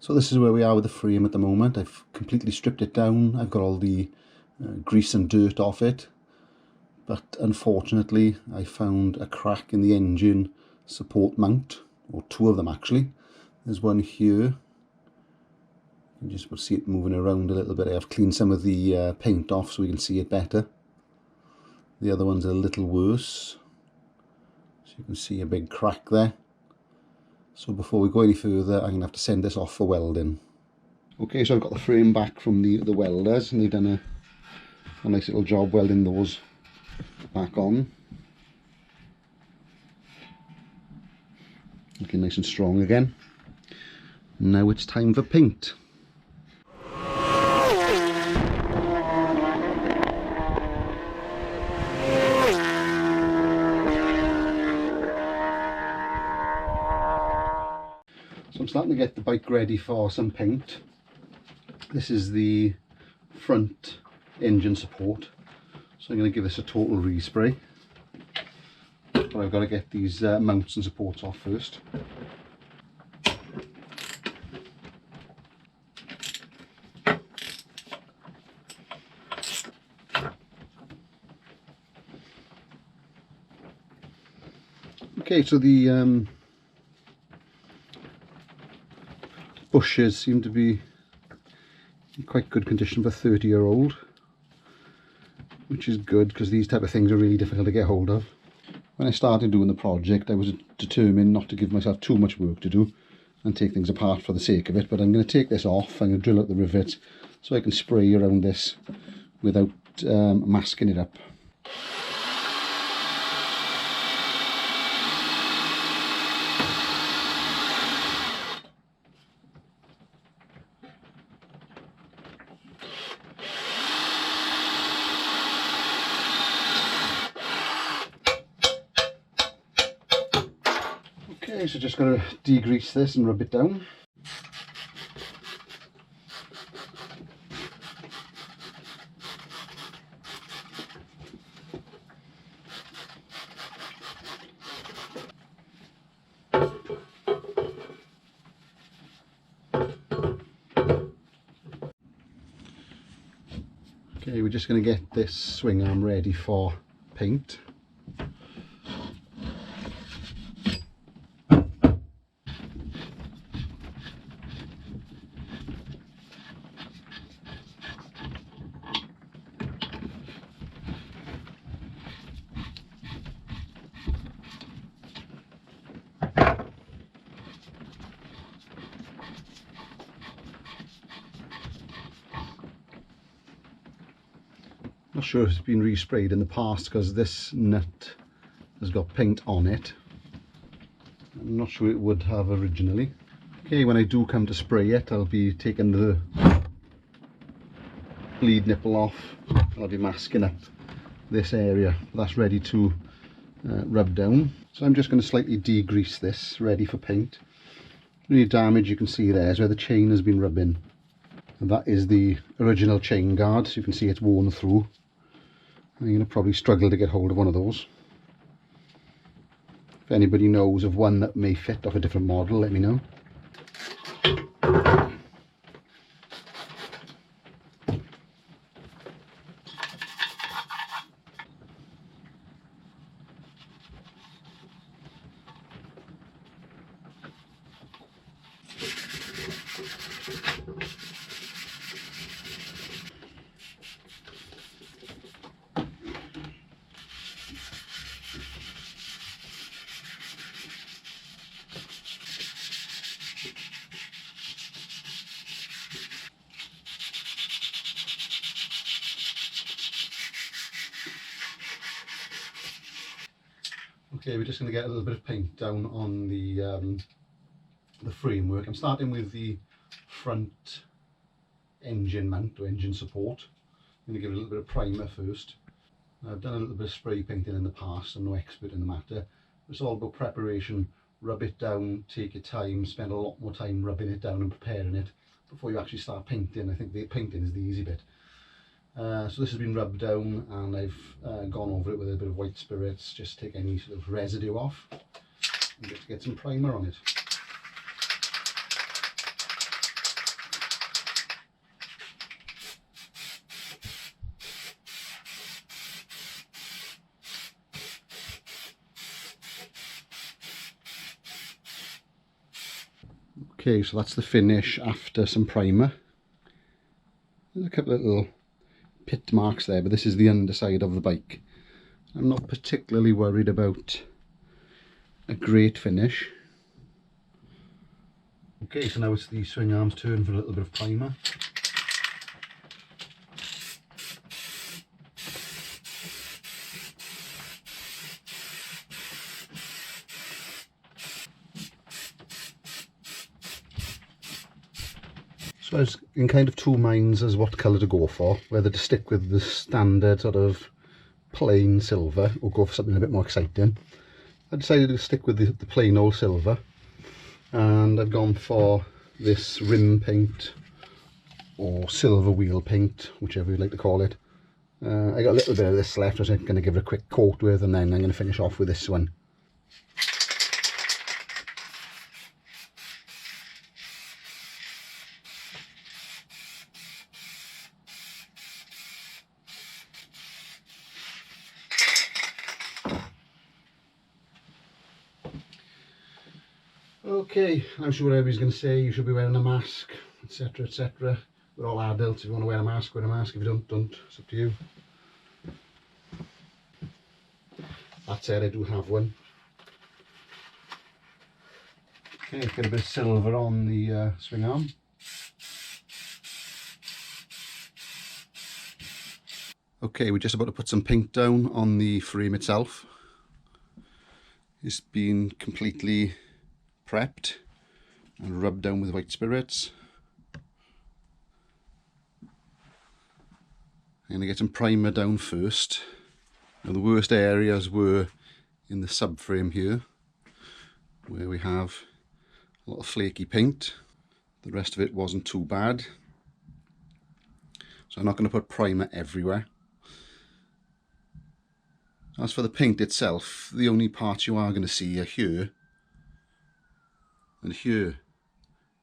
So this is where we are with the frame at the moment. I've completely stripped it down. I've got all the grease and dirt off it, but unfortunately I found a crack in the engine support mount, or two of them actually. There's one here. You just will see it moving around a little bit. I've cleaned some of the paint off so we can see it better. The other one's a little worse, so you can see a big crack there. So before we go any further, I'm going to have to send this off for welding. Okay, so I've got the frame back from the welders, and they've done a nice little job welding those back on. Looking nice and strong again. Now it's time for paint. So I'm starting to get the bike ready for some paint. This is the front engine support, so I'm going to give this a total respray, but I've got to get these mounts and supports off first. Okay, so the bushes seem to be in quite good condition for 30-year-old, which is good because these type of things are really difficult to get hold of. When I started doing the project, I was determined not to give myself too much work to do and take things apart for the sake of it, but I'm going to take this off. I'm going to drill out the rivets so I can spray around this without masking it up. Okay, so just got to degrease this and rub it down. Okay, we're just going to get this swing arm ready for paint. Not sure if it's been resprayed in the past because this nut has got paint on it. I'm not sure it would have originally. Okay, when I do come to spray it, I'll be taking the bleed nipple off. I'll be masking up this area. That's ready to rub down. So I'm just going to slightly degrease this, ready for paint. The only damage you can see there is where the chain has been rubbing. And that is the original chain guard, so you can see it's worn through. I'm going to probably struggle to get hold of one of those. If anybody knows of one that may fit off a different model, let me know. Okay, we're just going to get a little bit of paint down on the framework. I'm starting with the front engine mount or engine support. I'm going to give it a little bit of primer first. I've done a little bit of spray painting in the past. I'm no expert in the matter. It's all about preparation. Rub it down, take your time, spend a lot more time rubbing it down and preparing it before you actually start painting. I think the painting is the easy bit. So this has been rubbed down, and I've gone over it with a bit of white spirits, just to take any sort of residue off and just get some primer on it. Okay, so that's the finish after some primer. There's a couple of little pit marks there, but this is the underside of the bike. I'm not particularly worried about a great finish. Okay, so now it's the swing arm's turn for a little bit of primer. So I was in kind of two minds as what colour to go for, whether to stick with the standard sort of plain silver or go for something a bit more exciting. I decided to stick with the plain old silver, and I've gone for this rim paint or silver wheel paint, whichever you like to call it. I got a little bit of this left, which I'm going to give it a quick coat with, and then I'm going to finish off with this one. Okay, I'm sure everybody's going to say you should be wearing a mask, etc, etc. We're all adults. If you want to wear a mask, wear a mask. If you don't, don't. It's up to you. That said, I do have one. Okay, get a bit of silver on the swing arm. Okay, we're just about to put some paint down on the frame itself. It's been completely prepped and rubbed down with white spirits. I'm going to get some primer down first. Now the worst areas were in the subframe here, where we have a lot of flaky paint. The rest of it wasn't too bad. So I'm not going to put primer everywhere. As for the paint itself, the only parts you are going to see are here and here,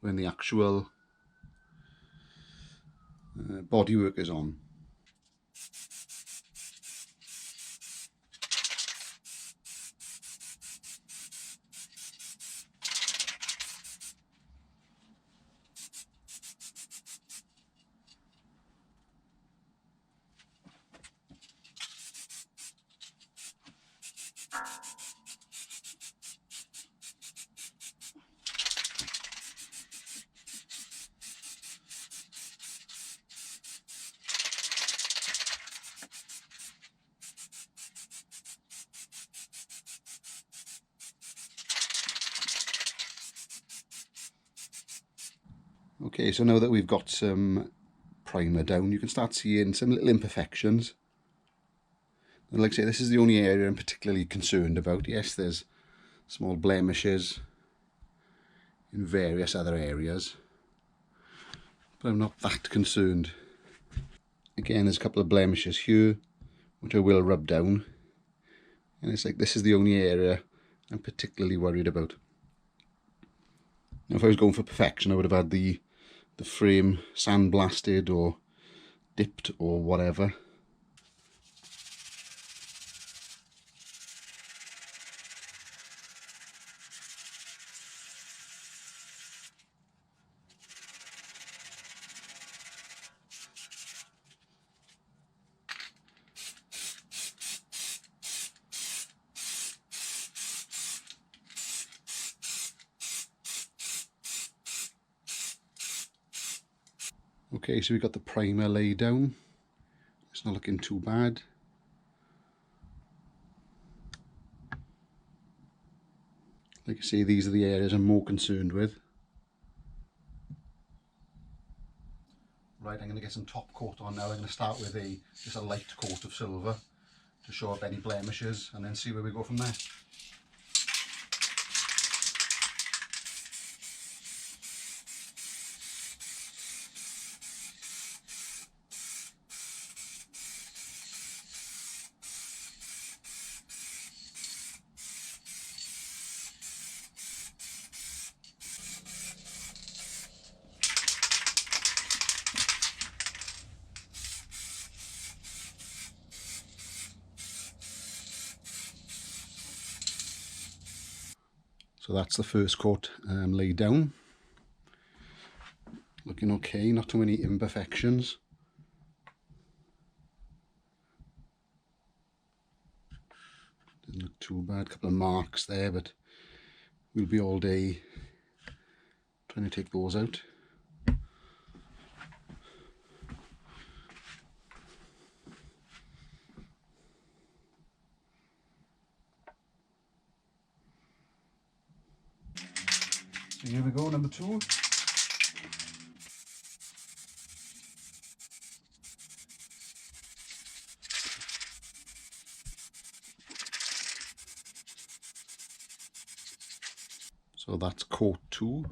when the actual bodywork is on. Okay, so now that we've got some primer down, you can start seeing some little imperfections. And like I say, this is the only area I'm particularly concerned about. Yes, there's small blemishes in various other areas, but I'm not that concerned. Again, there's a couple of blemishes here, which I will rub down. And it's like, this is the only area I'm particularly worried about. Now, if I was going for perfection, I would have had the frame sandblasted or dipped or whatever. Okay, so we've got the primer laid down. It's not looking too bad. Like I say, these are the areas I'm more concerned with. Right, I'm going to get some top coat on now. I'm going to start with just a light coat of silver to show up any blemishes, and then see where we go from there. So that's the first coat laid down. looking okay, not too many imperfections. Doesn't look too bad, a couple of marks there, but we'll be all day trying to take those out. So here we go, number 2. So that's coat 2.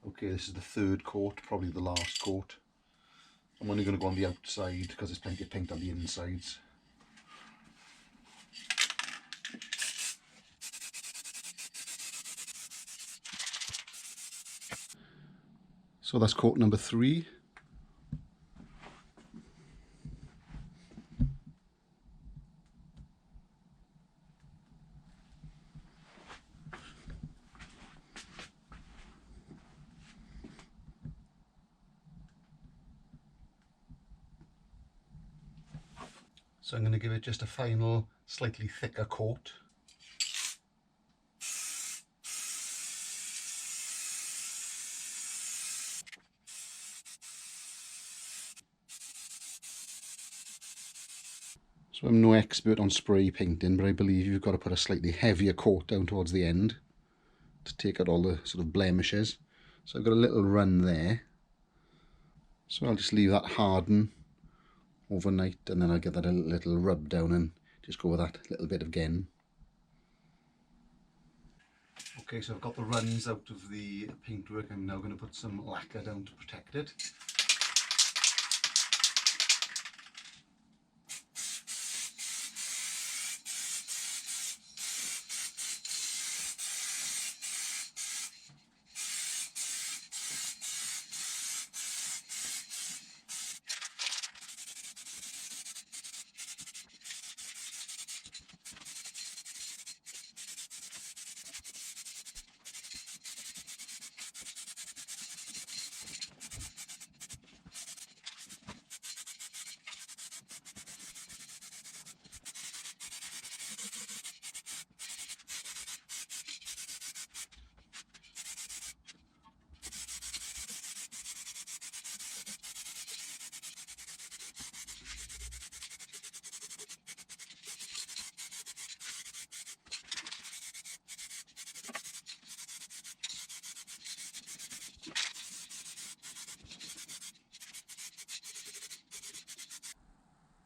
Okay, this is the 3rd coat, probably the last coat. I'm only going to go on the outside because there's plenty of paint on the insides. So that's coat number 3. So I'm going to give it just a final, slightly thicker coat. So I'm no expert on spray painting, but I believe you've got to put a slightly heavier coat down towards the end to take out all the sort of blemishes. So I've got a little run there. So I'll just leave that harden overnight, and then I'll give that a little rub down and just go with that little bit again. Okay, so I've got the runs out of the paintwork. I'm now going to put some lacquer down to protect it.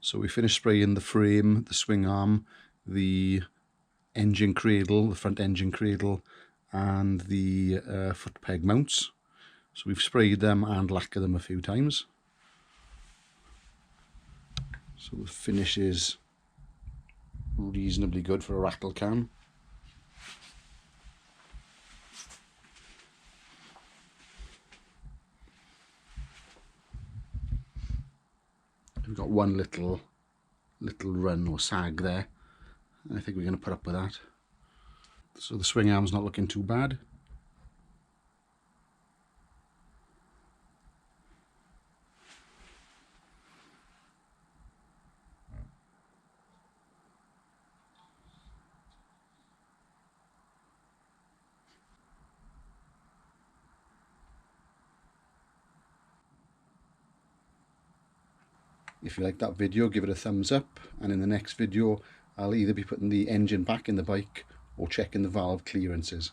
So we finished spraying the frame, the swing arm, the engine cradle, the front engine cradle, and the foot peg mounts. So we've sprayed them and lacquered them a few times. So the finish is reasonably good for a rattle can. We've got one little run or sag there. I think we're going to put up with that. So the swing arm's not looking too bad. If you like that video, give it a thumbs up, and in the next video I'll either be putting the engine back in the bike or checking the valve clearances.